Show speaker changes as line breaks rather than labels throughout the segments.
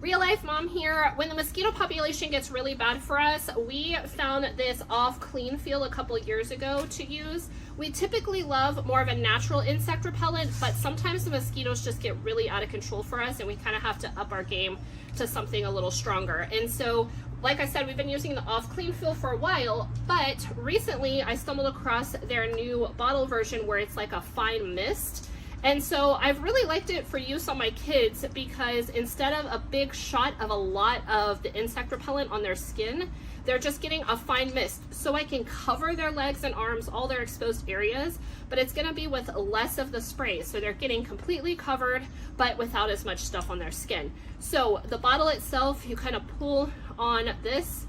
Real life mom here. When the mosquito population gets really bad for us, we found this off clean feel a couple years ago to use. We typically love more of a natural insect repellent, but sometimes the mosquitoes just get really out of control for us and we kind of have to up our game to something a little stronger. And so, like I said, we've been using the off clean feel for a while, but recently I stumbled across their new bottle version where it's like a fine mist. And so I've really liked it for use on my kids because instead of a big shot of a lot of the insect repellent on their skin, they're just getting a fine mist. So I can cover their legs and arms, all their exposed areas, but it's gonna be with less of the spray. So they're getting completely covered, but without as much stuff on their skin. So the bottle itself, you kind of pull on this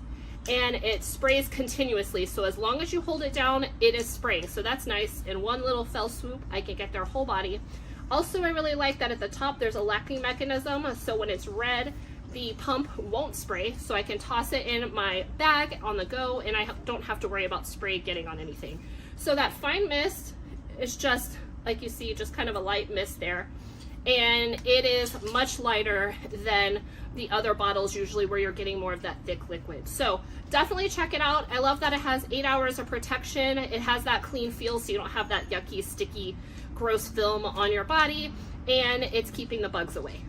and it sprays continuously. So as long as you hold it down, it is spraying. So that's nice. In one little fell swoop, I can get their whole body. Also, I really like that at the top, there's a locking mechanism. So when it's red, the pump won't spray. So I can toss it in my bag on the go and I don't have to worry about spray getting on anything. So that fine mist is just, like you see, just kind of a light mist there. And it is much lighter than the other bottles usually where you're getting more of that thick liquid. So definitely check it out. I love that it has 8 hours of protection. It has that clean feel so you don't have that yucky, sticky, gross film on your body, and it's keeping the bugs away.